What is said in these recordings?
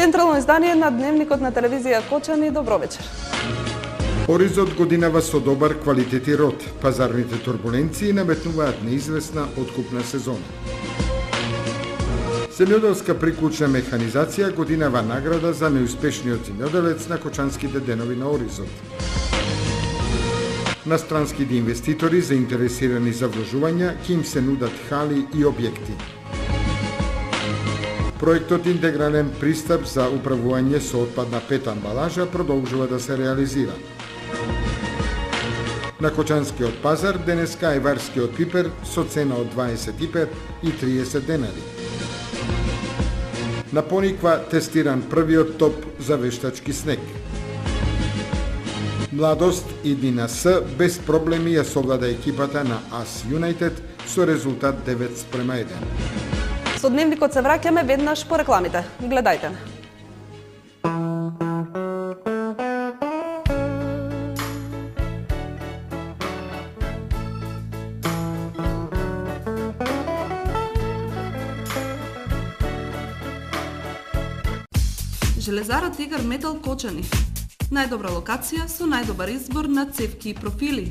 Централно издание на Дневникот на телевизија Кочани. Добро вечер. Оризот годинава со добар квалитет и род. Пазарните турбуленции наметнуваат неизвестна откупна сезона. Земјоделска приклучна механизација годинава награда за најуспешниот земјоделец на Кочанските денови на Оризот. На странските инвеститори заинтересирани за вложувања ќе им се нудат хали и објекти. Проектот Интегрален пристап за управување со отпадна пет амбалажа продолжува да се реализира. На Кочанскиот пазар денеска е варскиот пипер со цена од 20 пипер и 30 денари. На Пониква тестиран првиот топ за вештачки снег. Младост идни на С без проблеми ја совлада екипата на АС Юнајтед со резултат 9:1. Со Дневникот се враќаме веднаш по рекламите. Гледајте не. Железара Тигар Метал Кочани. Најдобра локација со најдобар избор на цевки и профили.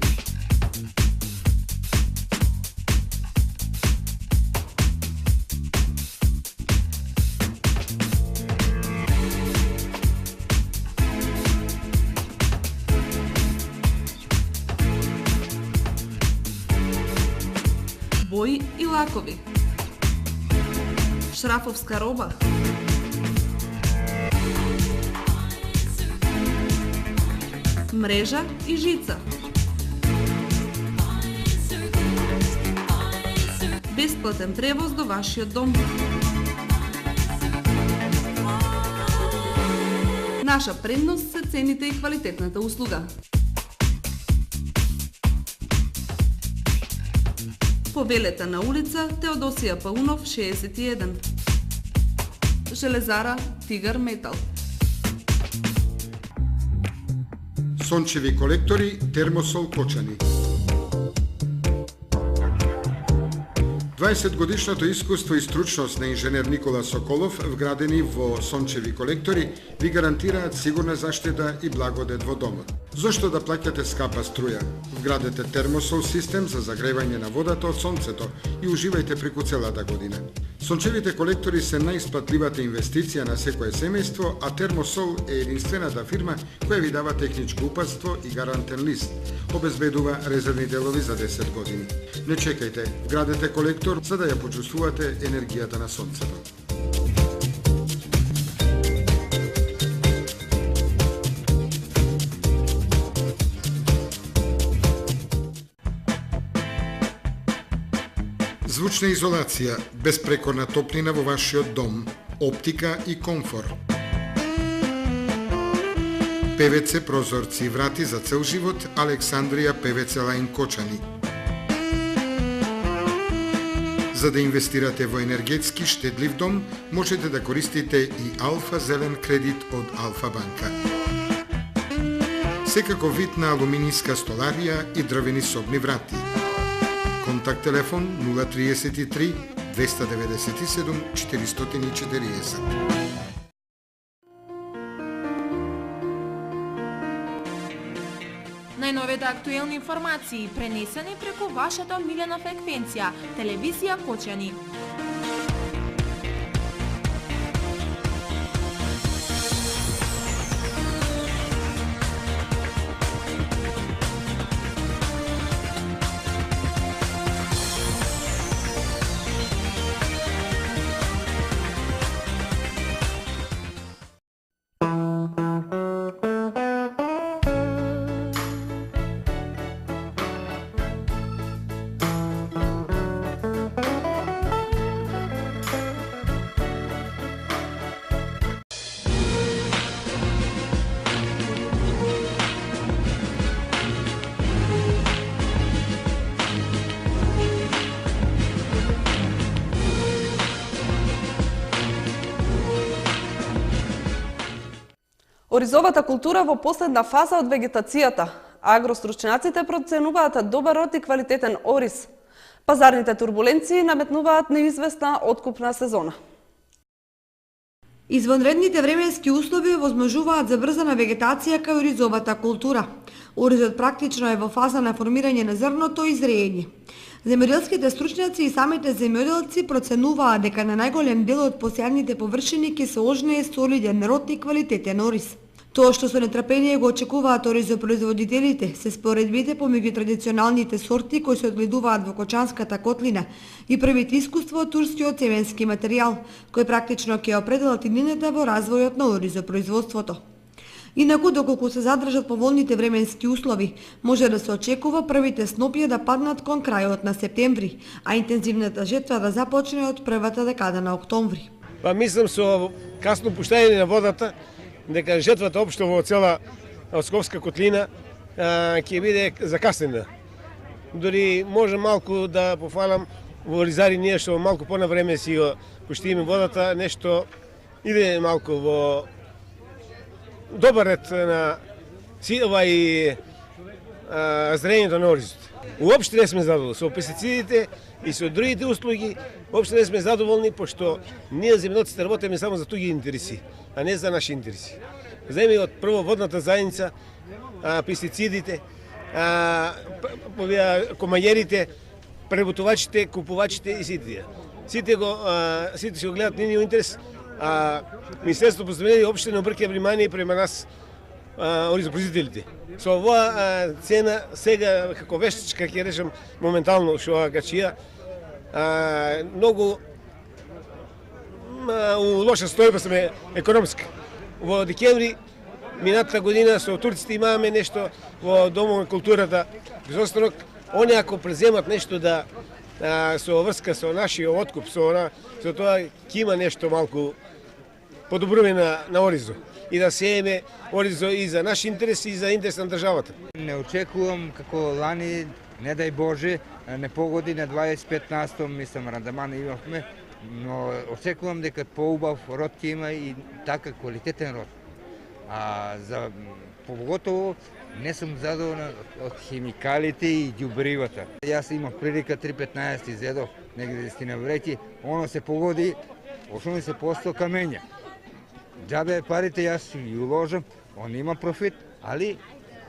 Бои и лакови. Шрафовска роба. Мрежа и жица. Бесплатен превоз до вашиот дом. Наша предност се цените и квалитетната услуга. Повелете на улица Теодосија Паунов 61. Железара Тигар Метал. Сончеви колектори Термосол Кочани. 20-годишното искуство и стручност на инженер Никола Соколов, вградени во сончеви колектори, ви гарантираат сигурна заштита и благодет во домот. Зошто да плаќате скапа струја? Вградете термосол систем за загревање на водата од сонцето и уживајте преку целата година. Сончевите колектори се најисплатливата инвестиција на секое семејство, а Термосол е единствената фирма која ви дава техничко упатство и гарантен лист. Обезбедува резервни делови за 10 години. Не чекајте, вградете колектор за да ја почувствувате енергијата на сонцето. Звучна изолација, безпрекорна топлина во вашиот дом, оптика и комфор. ПВЦ прозорци и врати за цел живот, Александрија ПВЦ Лајн Кочани. За да инвестирате во енергетски штедлив дом, можете да користите и Алфа Зелен кредит од Алфа банка. Секако вид на алуминијска столарија и дрвени собни врати. Контакт телефон 033 297 440. Најновите актуелни информации пренесени преку вашата омилена фреквенција, телевизија Кочани. Оризовата култура во последна фаза од вегетацијата. Агростручњаците проценуваат добар род и квалитетен ориз. Пазарните турбуленции наметнуваат неизвестна откупна сезона. Извонредните временски услови овозможуваат забрзана вегетација кај оризовата култура. Оризот практично е во фаза на формирање на зрното и зреење. Земјоделските стручњаци и самите земјоделци проценуваат дека на најголем дел од посејаните површини ќе се ожнее солиден род и квалитетен ориз. Тоа што со нетрпение го очекуваат оризопроизводителите се споредбите помеѓу традиционалните сорти кои се одгледуваат во Кочанската котлина и првите искуства од турскиот цеменски материјал, кој практично ќе определат иднината во развојот на оризопроизводството. Инаку, доколку се задржат поволните временски услови, може да се очекува првите снопје да паднат кон крајот на септември, а интензивната жетва да започне од првата декада на октомври. Па мислам со касно пуштање на водата, дека жетвата општо во цела Осковска котлина ќе биде закаснена. Дори може малку да пофалам во Ризари ние што малку понавреме си го пуштиме водата, нешто иде малку во добар ред на силова и зрењето на оризот. Уопште не сме задоволни со пестицидите и со другите услуги, уопште не сме задоволни, пошто ние земјоделците работиме само за туѓи интереси, а не за наши интереси. Земе од прво водната заедница, пестицидите, комањерите, преработувачите, купувачите и сите. Сите си го гледат нивниот интерес, а Министерството по земјоделие опште не обрќа внимание према нас оризопроизводителите. Со оваа цена сега како вештичка ќе речем моментално што гачија многу у лоша стојба сме економска. Во декември минатата година со турците имаме нешто во Домот на културата. Без останок, они ако преземат нешто да со врска со нашиот откуп, со тоа ќе има нешто малку подобрување на оризо и да сееме оризо и за наши интереси и за интерес на државата. Не очекувам како лани, не дај Боже, не погоди на 25%, мислам, рандаман имавме, но очекувам дека поубав род ќе има и така квалитетен род. А за поготово не сум задоволен од химикалите и ѓубривата. Јас имав прилика 3.15 изедов негде 10 вреќи, оно се погоди 80% камења. Џабе парите јас ги уложам, он има профит, али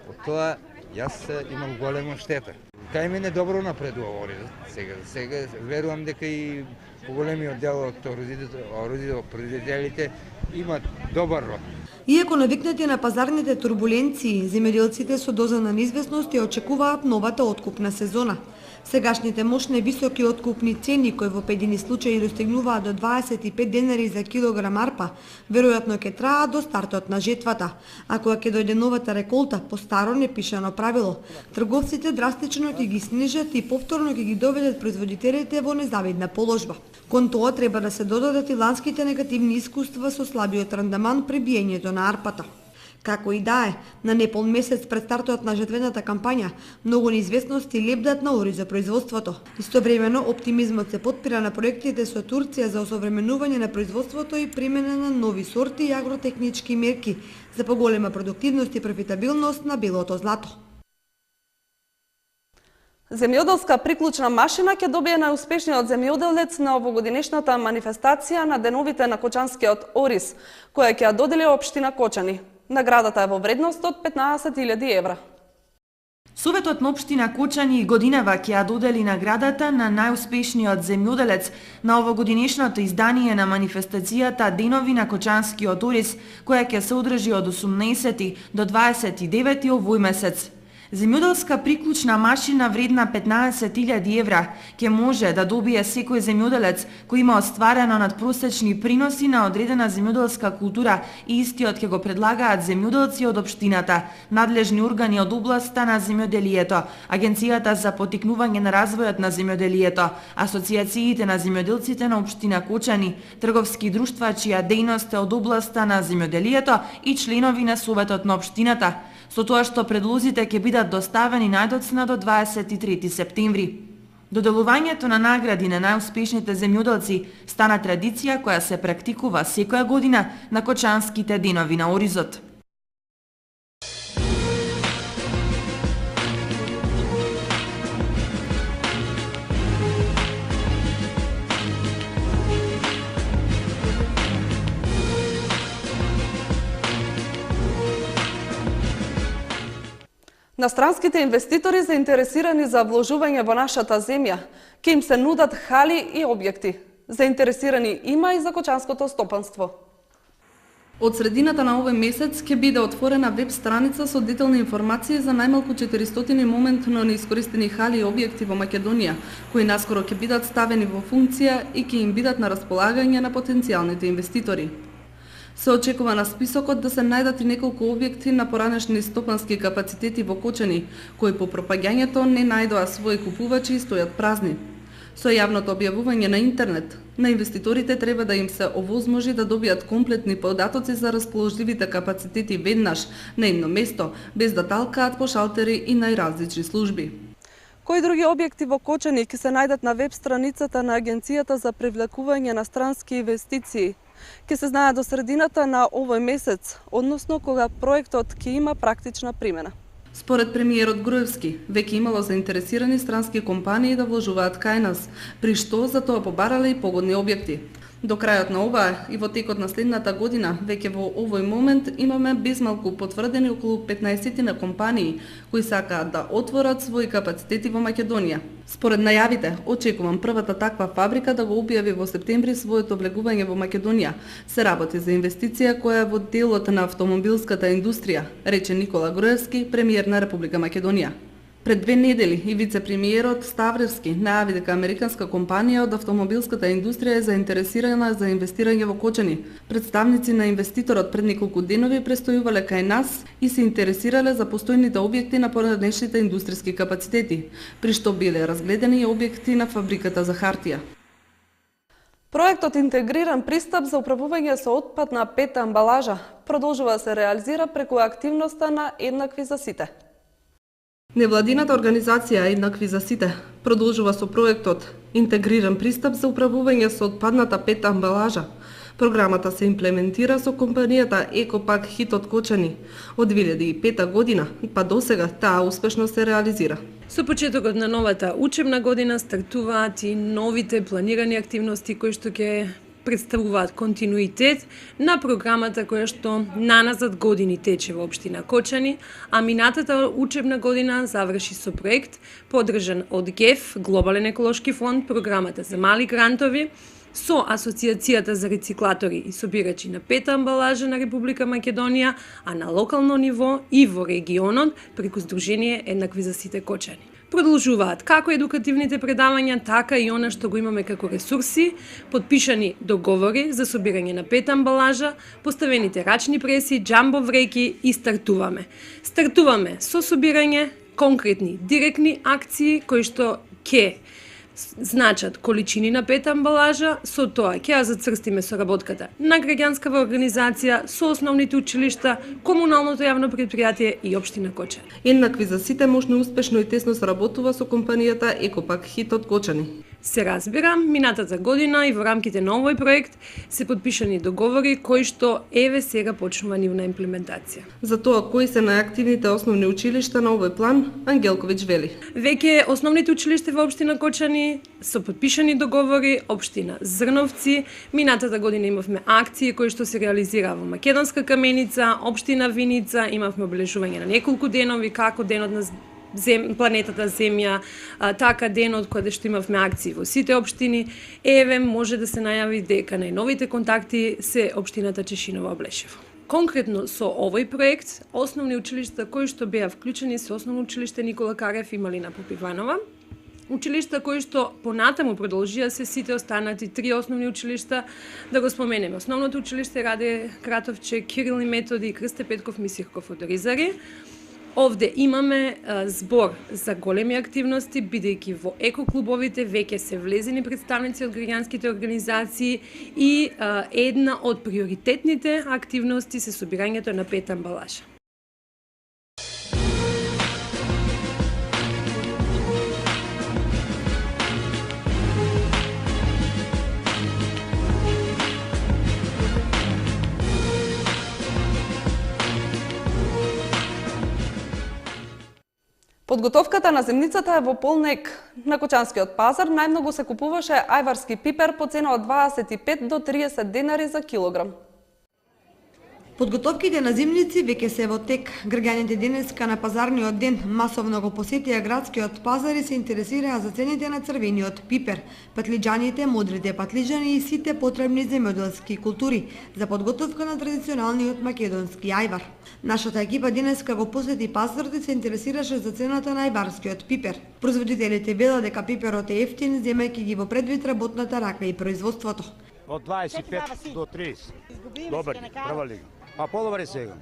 од тоа јас имам голема штета. Кај мене добро напредува оризот. Сега верувам дека и поголемиот дел од оризопроизводителите имат добар род. Иако навикнати на пазарните турбуленции, земјоделците со доза на неизвестност ја очекуваат новата откупна сезона. Сегашните мощни високи откупни цени, кои во поедини случаи достигнуваат до 25 денари за килограм арпа, веројатно ќе траат до стартот на жетвата. А кога ќе дојде новата реколта, по старо непишано правило, трговците драстично ќе ги снижат и повторно ќе ги доведат производителите во незавидна положба. Кон тоа треба да се додадат и ланските негативни искуства со слабиот рандаман при биењето на арпата. Како и да е, на непол месец пред стартот на жетвената кампања, многу неизвестности лебдат на оризопроизводството. Истовремено, оптимизмот се потпира на проектите со Турција за осовременување на производството и примена на нови сорти и агротехнички мерки за поголема продуктивност и профитабилност на белото злато. Земјоделска приклучна машина ќе добие најуспешниот земјоделец на овогодинешната манифестација на деновите на Кочанскиот ориз, која ќе ја додели општина Кочани. Наградата е во вредност од 15.000 евра. Советот на општина Кочани годинава ќе ја додели наградата на најуспешниот земјоделец на овогодинешното издание на манифестацијата Денови на Кочанскиот ориз, која ќе се одржи од 18 до 29 овој месец. Земјоделска приклучна машина вредна 15.000 евра ќе може да добие секој земјоделец кој има остварено надпросечни приноси на одредена земјоделска култура и истиот ќе го предлагаат земјоделци од општината, надлежни органи од областа на земјоделието, Агенцијата за поттикнување на развојот на земјоделието, асоциациите на земјоделците на општина Кочани, трговски друштва чија дејност е од областа на земјоделието и членови на Советот на општината, со тоа што предлозите ќе бидат доставени најдоцна до 23 септември. Доделувањето на награди на најуспешните земјоделци стана традиција која се практикува секоја година на Кочанските денови на оризот. На странските инвеститори заинтересирани за вложување во нашата земја, ќе им се нудат хали и објекти. Заинтересирани има и за кочанското стопанство. Од средината на овој месец ќе биде отворена веб страница со детални информации за најмалку 400 моментно неискористени хали и објекти во Македонија, кои наскоро ќе бидат ставени во функција и ќе им бидат на располагање на потенцијалните инвеститори. Се очекува на списокот да се најдат и неколку објекти на поранешни стопански капацитети во Кочани, кои по пропагањето не најдоа своји купувачи и стојат празни. Со јавното објавување на интернет, на инвеститорите треба да им се овозможи да добијат комплетни податоци за расположливите капацитети веднаш, на едно место, без да талкаат по шалтери и најразлични служби. Кои други објекти во Кочани ќе се најдат на веб страницата на Агенцијата за привлекување на странски инвестиции? Ќе се знае до средината на овој месец, односно кога проектот ќе има практична примена. Според премиерот Груевски, веќе имало заинтересирани странски компании да вложуваат кај нас, при што за тоа побарале и погодни објекти. До крајот на оваа и во текот на следната година, веќе во овој момент имаме безмалку потврдени околу 15 на компании кои сакаат да отворат своји капацитети во Македонија. Според најавите, очекувам првата таква фабрика да го објави во септември своето влегување во Македонија. Се работи за инвестиција која е во делот на автомобилската индустрија, рече Никола Груевски, премиер на Република Македонија. Пред 2 недели и вице-премиерот Ставревски најави дека американска компанија од автомобилската индустрија е заинтересирана за инвестирање во Кочани. Представници на инвеститорот пред неколку денови престојувале кај нас и се интересирале за постојните објекти на поранешните индустријски капацитети, при што биле разгледани и објекти на фабриката за хартија. Проектот Интегриран пристап за управување со отпад на пета амбалажа продолжува да се реализира преку активноста на Еднакви за сите. Невладината организација Еднакви за сите продолжува со проектот Интегриран пристап за управување со отпадната пета амбалажа. Програмата се имплементира со компанијата Екопак Хит од Кочани. Од 2005 година па до сега таа успешно се реализира. Со почетокот на новата учебна година стартуваат и новите планирани активности кои што ќе представуваат континуитет на програмата која што наназад години тече во општина Кочани, а минатата учебна година заврши со проект поддржан од ГЕФ, Глобален еколошки фонд, програмата за мали грантови, со Асоцијацијата за рециклатори и собирачи на пета амбалажа на Република Македонија, а на локално ниво и во регионот преку Сдружение Еднакви за сите Кочани. Продолжуваат како едукативните предавања, така и она што го имаме како ресурси, подпишани договори за собирање на пета амбалажа, поставените рачни преси, джамбо вреки и стартуваме. Стартуваме со собирање конкретни, директни акции кои што ќе значат количини на пета амбалажа, со тоа ќе ја зацрстиме соработката на граѓанскава организација со основните училишта, комуналното јавно предпријатие и општина Кочани. Еднакви за сите можно успешно и тесно соработува со компанијата Екопак Хит од Кочани. Се разбира, минатата година и во рамките на овој проект се подпишани договори кои што еве сега почнува нивна имплементација. За тоа кои се најактивните основни училишта на овој план, Ангелковиќ вели. Веќе основните училишта во општина Кочани со подпишани договори, општина Зрновци, минатата година имавме акции кои што се реализираа во Македонска Каменица, општина Виница, имавме обележување на неколку денови како денот на планетата Земја, така денот кога што имавме акции во сите општини. Еве може да се најави дека најновите контакти се општината Чешинова Облешево. Конкретно со овој проект, основни училишта кои што беа вклучени се Основно училиште Никола Карев и Малина Попиванова. Училишта кои што понатаму продолжија се сите останати 3 основни училишта, да го споменеме. Основното училиште Раде Кратовче, Кирил и Методи и Крсте Петков Мисирков од Оризари. Овде имаме збор за големи активности, бидејќи во екоклубовите веќе се влезени представници од граѓанските организации и една од приоритетните активности се собирањето на пета амбалажа. Подготовката на земницата е во полнек. На Кочанскиот пазар најмногу се купуваше ајварски пипер по цена од 25 до 30 денари за килограм. Подготовките на зимници веќе се во тек. Граѓаните денеска на пазарниот ден масовно го посетија градскиот пазар и се интересираа за цените на црвениот пипер, патлиџаните, модрите патлиџани и сите потребни земјоделски култури за подготовка на традиционалниот македонски ајвар. Нашата екипа денеска го посети пазарот и се интересираше за цената на ајварскиот пипер. Производителите велат дека пиперот е ефтин, земајќи ги во предвид работната рака и производството. Од 25 до 30. Добар, прва лига. А подобар е сега.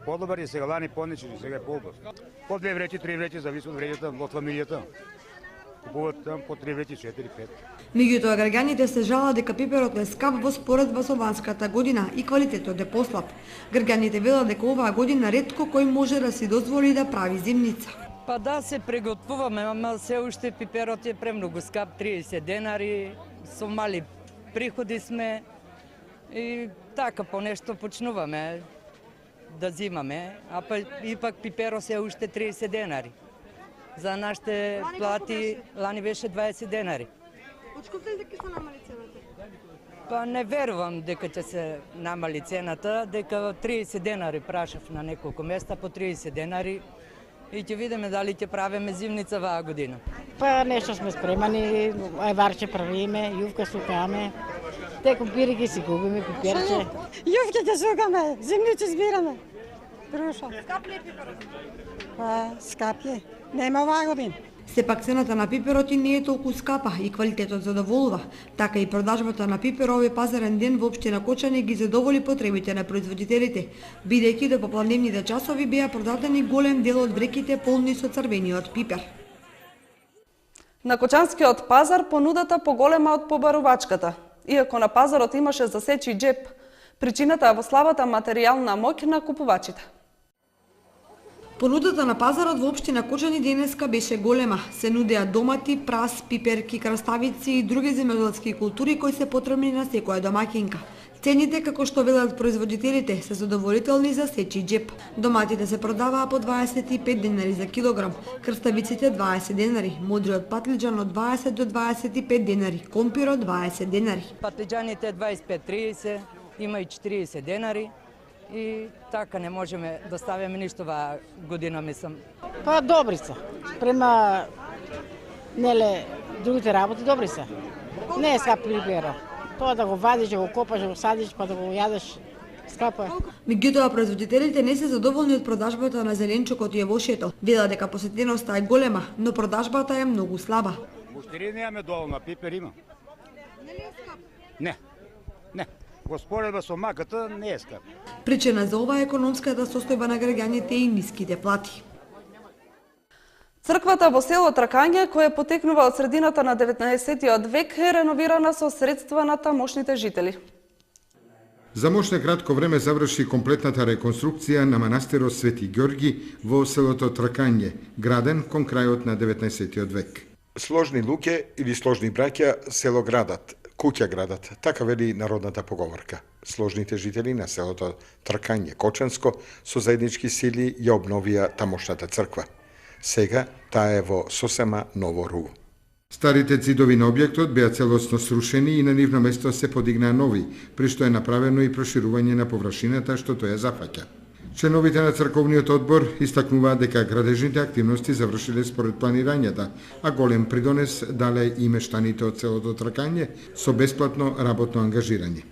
Подобар е сега, лани понечени, сега е по-убав. По 2 вреќи, 3 вреќи, зависи од вреќата, од фамилијата. Купуват там по 3 вреќи, 4-5. Меѓутоа, граѓаните се жалат дека пиперот е скап во споредба со ланската година и квалитетот е послаб. Граѓаните велат дека оваа година ретко кој може да си дозволи да прави зимница. Па да, се приготвуваме, ама се уште пиперот е премногу скап, 30 денари, со мали приходи сме и така по нешто почнуваме да зимаме, а па ипак пиперо се уште 30 денари. За нашите плати лани беше 20 денари. Очкувате ли дека се намали цената? Па не верувам дека ќе се намали цената, дека 30 денари прашав на неколку места по 30 денари и ќе видиме дали ќе правиме зимница ваа година. Па нешто сме спремани, ајварче правиме, јувка сукаме, те купири ги си купиме, пиперче. Јувке ќе сукаме, зимници збираме. Друша. Скап ли е пиперот? Па, скап е. Нема оваа година. Сепак цената на пиперот и не е толку скапа и квалитетот задоволува. Така и продажбата на пипер овој пазарен ден во општина Кочани ги задоволи потребите на производителите, бидејќи до попладневните часови беа продадени голем дел од вреките полни со црвениот пипер. На Кочанскиот пазар понудата поголема од побарувачката. Иако на пазарот имаше засечи джеп, причината е во слабата материјална моќ на купувачите. Понудата на пазарот во општина Кочани денеска беше голема. Се нудеа домати, прас, пиперки, краставици и други земјоделски култури кои се потребни на секоја домаќинка. Цените, како што велат производителите, се задоволителни за сечи джеп. Доматите се продаваа по 25 денари за килограм, крставиците 20 денари, модриот патлиџан од 20 до 25 денари, компирот 20 денари. Патлиџаните 25-30, има и 40 денари. И така не можеме да ставиме ништо ваа година, мислам. Па добри се. Према неле другите работи добри се. Не е скап пиперо. Тоа да го вадиш, да го копаш, да го садиш, па да го јадеш, скапа. Меѓутоа, производителите не се задоволни од продажбата на зеленчукот и евошето. Велат дека посетеноста е голема, но продажбата е многу слаба. Муштери немаме доволно, пипер има. Нели е скап? Не, не. Во споредба со маката не е скап. Причина за ова е економската состојба на граѓаните и ниските плати. Црквата во село Тракање, која потекнува од средината на 19 век, е реновирана со средства на тамошните жители. За мошне кратко време заврши комплетната реконструкција на манастирот Свети Ѓорги во селото Тракање, граден кон крајот на 19 век. Сложни луѓе или сложни браќа село градат, куќа градат, така вели народната поговорка. Сложните жители на селото Тракање Кочанско со заеднички сили ја обновија тамошната црква. Сега таа е во сосема ново руво. Старите ѕидови на објектот беа целосно срушени и на нивно место се подигнаа нови, при што е направено и проширување на површината што тоа зафаќа. Членовите на црковниот одбор истакнуваат дека градежните активности завршиле според планирањата, а голем придонес дале и мештаните од селото Тракање со бесплатно работно ангажирање.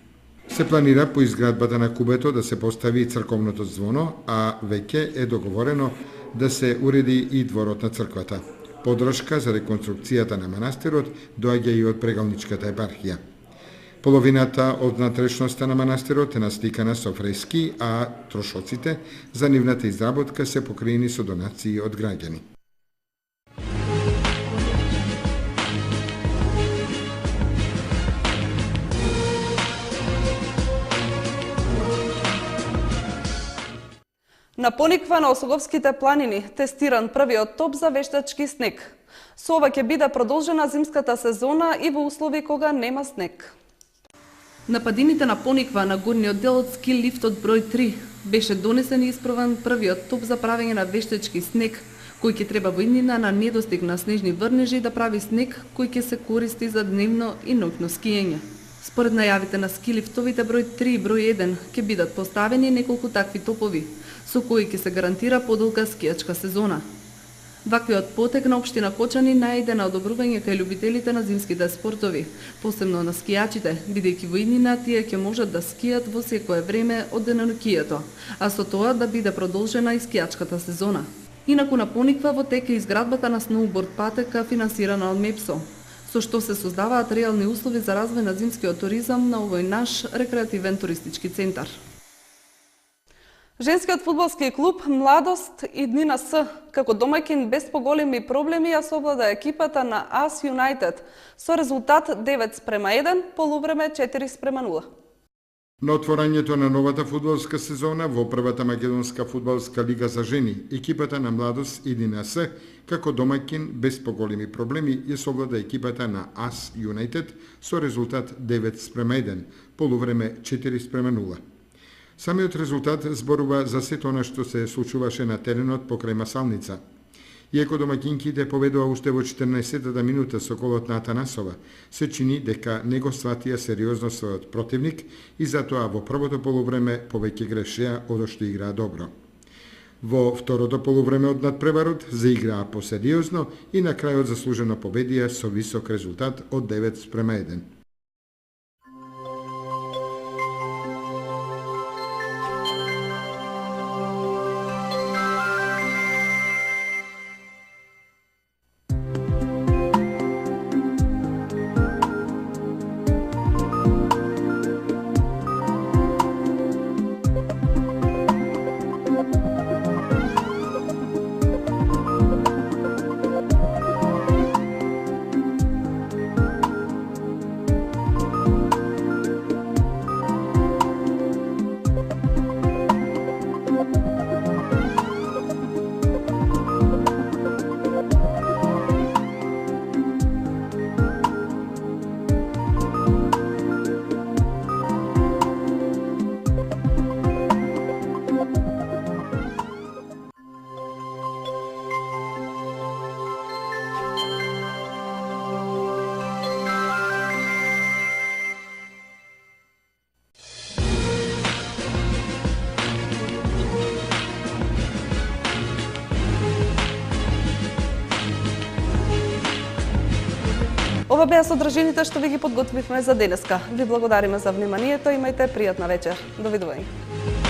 Се планира по изградбата на кубето да се постави црковното звоно, а веќе е договорено да се уреди и дворот на црквата. Подршка за реконструкцијата на манастирот доаѓа и од прегалничката епархија. Половината од натрешноста на манастирот е насликана со фрески, а трошоците за нивната изработка се покриени со донации од граѓани. На Пониква на Осоговските планини тестиран првиот топ за вештачки снег. Со ова ќе биде продолжена зимската сезона и во услови кога нема снег. На падините на Пониква на горниот дел од ски лифтот број 3 беше донесен и испробан првиот топ за правење на вештачки снег, кој ќе треба во иднина на недостиг на снежни врнежи да прави снег кој ќе се користи за дневно и ноќно скиење. Според најавите на ски лифтовите број 3 и број 1 ќе бидат поставени неколку такви топови, со кои ќе се гарантира подолга скијачка сезона. Ваквиот потек на општина Кочани најде на одобрување кај љубителите на зимските спортови, посебно на скијачите, бидејќи во иднина тие ќе можат да скијат во секое време од денонокијето, а со тоа да биде продолжена и скијачката сезона. Инаку напониква во тек е изградбата на сноуборд патека финансирана од МЕПСО, со што се создаваат реални услови за развој на зимскиот туризам на овој наш рекреативен туристички центар. Женскиот фудбалски клуб Младост иднина С, како домаќин без поголеми проблеми ја совлада екипата на AS United со резултат 9:1, полувреме 4:0. На отворањето на новата фудбалска сезона во првата македонска фудбалска лига за жени, екипата на Младост иднина С, како домаќин без поголеми проблеми ја совлада екипата на AS United со резултат 9:1, полувреме 4:0. Самиот резултат зборува за сето она што се случуваше на теренот покрај Масалница. Иако домаќинките победува уште во 14-та минута со голот на Атанасова, се чини дека не го сватија сериозно својот противник и затоа во првото полувреме повеќе грешеа од што играа добро. Во второто полувреме од надпреварот заиграа посериозно и на крајот заслужено победија со висок резултат од 9:1. Ова беа содржините што ви ги подготвивме за денеска. Ви благодариме за вниманието, имајте пријатна вечер. Довидување.